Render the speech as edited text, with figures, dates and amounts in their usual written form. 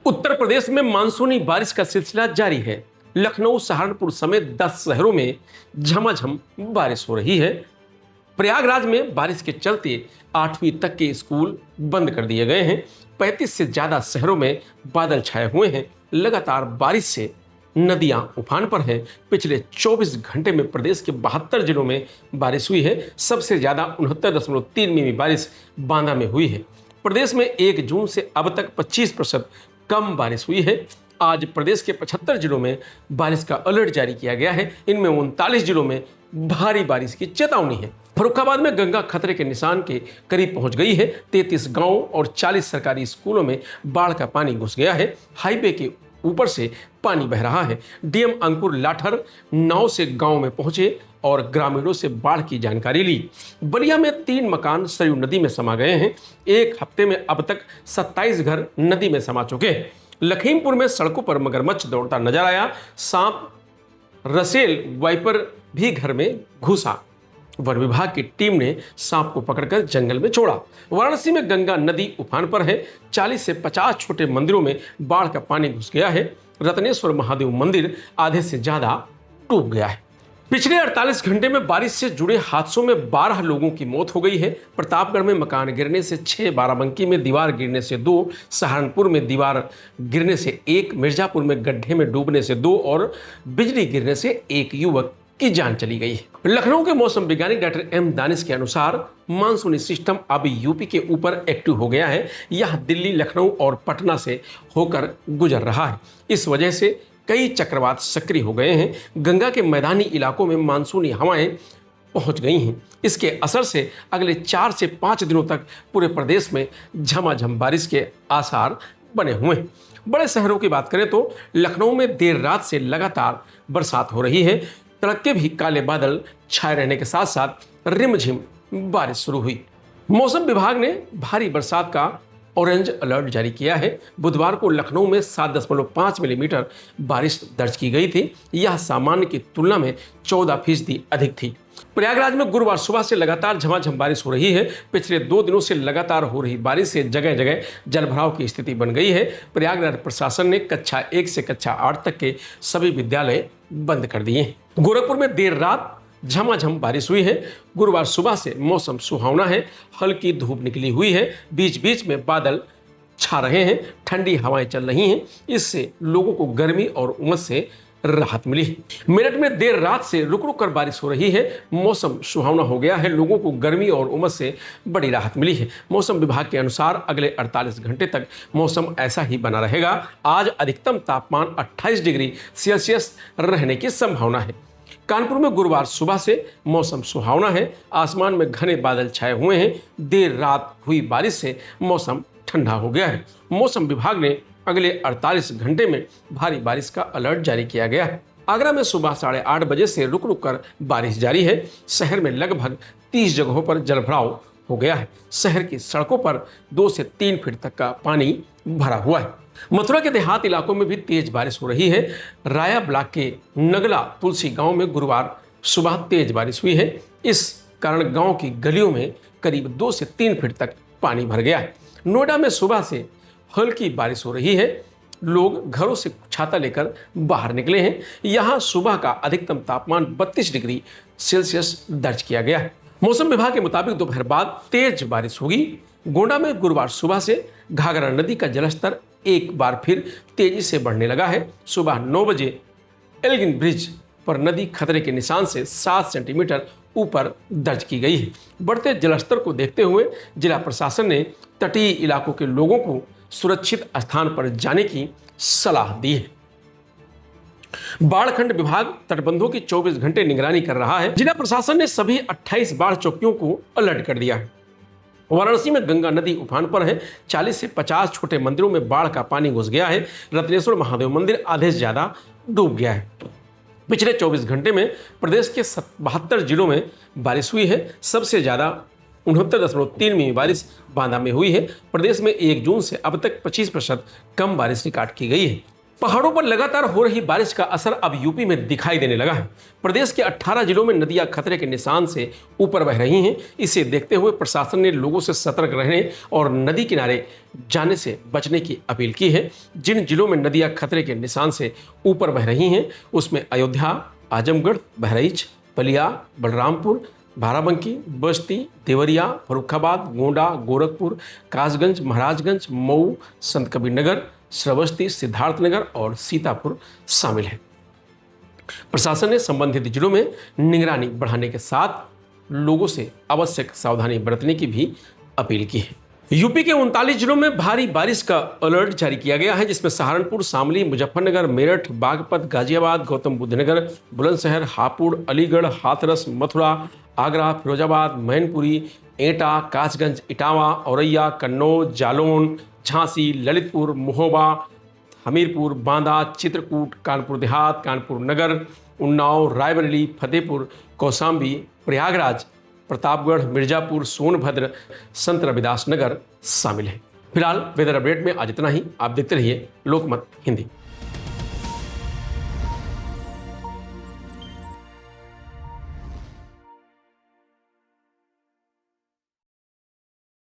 उत्तर प्रदेश में मानसूनी बारिश का सिलसिला जारी है। लखनऊ, सहारनपुर समेत 10 शहरों में झमाझम बारिश हो रही है। प्रयागराज में बारिश के चलते 8वीं तक के स्कूल बंद कर दिए गए हैं। 35 से ज्यादा शहरों में बादल छाए हुए हैं। लगातार बारिश से नदियां उफान पर हैं। पिछले 24 घंटे में प्रदेश के 72 जिलों में बारिश हुई है। सबसे ज्यादा 69.3 मिमी बारिश बांदा में हुई है। प्रदेश में 1 जून से अब तक 25% कम बारिश हुई है। आज प्रदेश के 75 जिलों में बारिश का अलर्ट जारी किया गया है। इनमें 39 जिलों में भारी बारिश की चेतावनी है। फर्रुखाबाद में गंगा खतरे के निशान के करीब पहुंच गई है। 33 गांव और 40 सरकारी स्कूलों में बाढ़ का पानी घुस गया है। हाईवे के ऊपर से पानी बह रहा है। डीएम अंकुर लाठर नाव से गांव में पहुंचे और ग्रामीणों से बाढ़ की जानकारी ली। बलिया में 3 मकान सरयू नदी में समा गए हैं। एक हफ्ते में अब तक 27 घर नदी में समा चुके हैं। लखीमपुर में सड़कों पर मगरमच्छ दौड़ता नजर आया। सांप, रसेल, वाइपर भी घर में घुसा। वन विभाग की टीम ने सांप को पकड़कर जंगल में छोड़ा। वाराणसी में गंगा नदी उफान पर है। 40 से 50 छोटे मंदिरों में बाढ़ का पानी घुस गया है। रत्नेश्वर महादेव मंदिर आधे से ज्यादा डूब गया है। पिछले 48 घंटे में बारिश से जुड़े हादसों में 12 लोगों की मौत हो गई है। प्रतापगढ़ में मकान गिरने से 6, बाराबंकी में दीवार गिरने से 2, सहारनपुर में दीवार गिरने से 1, मिर्जापुर में गड्ढे में डूबने से 2 और बिजली गिरने से 1 युवक की जान चली गई है। लखनऊ के मौसम वैज्ञानिक डॉक्टर एम दानिश के अनुसार मानसूनी सिस्टम अब यूपी के ऊपर एक्टिव हो गया है। यह दिल्ली, लखनऊ और पटना से होकर गुजर रहा है। इस वजह से कई चक्रवात सक्रिय हो गए हैं। गंगा के मैदानी इलाकों में मानसूनी हवाएं पहुंच गई हैं। इसके असर से अगले 4 से 5 दिनों तक पूरे प्रदेश में झमाझम बारिश के आसार बने हुए हैं। बड़े शहरों की बात करें तो लखनऊ में देर रात से लगातार बरसात हो रही है। तड़के भी काले बादल छाए रहने के साथ साथ रिमझिम बारिश शुरू हुई। मौसम विभाग ने भारी बरसात का ऑरेंज अलर्ट जारी किया है। बुधवार को लखनऊ में 7.5 मिलीमीटर बारिश दर्ज की गई थी। यह सामान्य की तुलना में 14% अधिक थी। प्रयागराज में गुरुवार सुबह से लगातार झमाझम बारिश हो रही है। पिछले 2 दिनों से लगातार हो रही बारिश से जगह जगह जलभराव की स्थिति बन गई है। प्रयागराज प्रशासन ने कक्षा 1 से कक्षा 8 तक के सभी विद्यालय बंद कर दिए हैं। गोरखपुर में देर रात झमाझम बारिश हुई है। गुरुवार सुबह से मौसम सुहावना है। हल्की धूप निकली हुई है। बीच बीच में बादल छा रहे हैं। ठंडी हवाएं चल रही हैं। इससे लोगों को गर्मी और उमस से राहत मिली। मेरठ में देर रात से रुक रुक कर बारिश हो रही है। मौसम सुहावना हो गया है। लोगों को गर्मी और उमस से बड़ी राहत मिली है। मौसम विभाग के अनुसार अगले 48 घंटे तक मौसम ऐसा ही बना रहेगा। आज अधिकतम तापमान 28 डिग्री सेल्सियस रहने की संभावना है। कानपुर में गुरुवार सुबह से मौसम सुहावना है। आसमान में घने बादल छाए हुए हैं। देर रात हुई बारिश से मौसम ठंडा हो गया है। मौसम विभाग ने अगले 48 घंटे में भारी बारिश का अलर्ट जारी किया गया है। आगरा में सुबह 8:30 बजे से रुक रुक कर बारिश जारी है। शहर में लगभग 30 जगहों पर जलभराव हो गया है। शहर की सड़कों पर 2 से 3 फीट तक का पानी भरा हुआ है। मथुरा के देहात इलाकों में भी तेज बारिश हो रही है। राया ब्लॉक के नगला तुलसी गांव में गुरुवार सुबह तेज बारिश हुई है। इस कारण गांव की गलियों में करीब 2 से 3 फीट तक पानी भर गया है। नोएडा में सुबह से हल्की बारिश हो रही है। लोग घरों से छाता लेकर बाहर निकले हैं। यहाँ सुबह का अधिकतम तापमान 32 डिग्री सेल्सियस दर्ज किया गया है। मौसम विभाग के मुताबिक दोपहर बाद तेज बारिश होगी। गोंडा में गुरुवार सुबह से घाघरा नदी का जलस्तर एक बार फिर तेजी से बढ़ने लगा है। सुबह 9 बजे एल्गिन ब्रिज पर नदी खतरे के निशान से 7 सेंटीमीटर ऊपर दर्ज की गई है। बढ़ते जलस्तर को देखते हुए जिला प्रशासन ने तटीय इलाकों के लोगों को सुरक्षित स्थान पर जाने की सलाह दी है। बाढ़ खंड विभाग तटबंधों की 24 घंटे निगरानी कर रहा है। जिला प्रशासन ने सभी 28 बाढ़ चौकियों को अलर्ट कर दिया है। वाराणसी में गंगा नदी उफान पर है। 40 से 50 छोटे मंदिरों में बाढ़ का पानी घुस गया है। रत्नेश्वर महादेव मंदिर आधे से ज्यादा डूब गया है। पिछले 24 घंटे में प्रदेश के 72 जिलों में बारिश हुई है। सबसे ज्यादा 69.3 मिमी बारिश बांदा में हुई है। प्रदेश में 1 जून से अब तक 25% कम बारिश रिकॉर्ड की गई है। पहाड़ों पर लगातार हो रही बारिश का असर अब यूपी में दिखाई देने लगा है। प्रदेश के 18 जिलों में नदियां खतरे के निशान से ऊपर बह रही हैं। इसे देखते हुए प्रशासन ने लोगों से सतर्क रहने और नदी किनारे जाने से बचने की अपील की है। जिन जिलों में नदियां खतरे के निशान से ऊपर बह रही हैं उसमें अयोध्या, आजमगढ़, बहराइच, बलिया, बलरामपुर, बाराबंकी, बस्ती, देवरिया, फर्रुखाबाद, गोंडा, गोरखपुर, कासगंज, महाराजगंज, मऊ, संत कबीर नगर, श्रावस्ती, सिद्धार्थनगर और सीतापुर शामिल है। प्रशासन ने संबंधित जिलों में निगरानी बढ़ाने के साथ लोगों से आवश्यक सावधानी बरतने की भी अपील की है। यूपी के 39 जिलों में भारी बारिश का अलर्ट जारी किया गया है, जिसमें सहारनपुर, शामली, मुजफ्फरनगर, मेरठ, बागपत, गाजियाबाद, गौतम बुद्ध नगर, बुलंदशहर, हापुड़, अलीगढ़, हाथरस, मथुरा, आगरा, फिरोजाबाद, मैनपुरी, एटा, कासगंज, इटावा, औरैया, कन्नौज, जालौन, झांसी, ललितपुर, महोबा, हमीरपुर, बांदा, चित्रकूट, कानपुर देहात, कानपुर नगर, उन्नाव, रायबरेली, फतेहपुर, कौशाम्बी, प्रयागराज, प्रतापगढ़, मिर्जापुर, सोनभद्र, संत रविदास नगर शामिल है। फिलहाल वेदर अपडेट में आज इतना ही। आप देखते रहिए लोकमत हिंदी।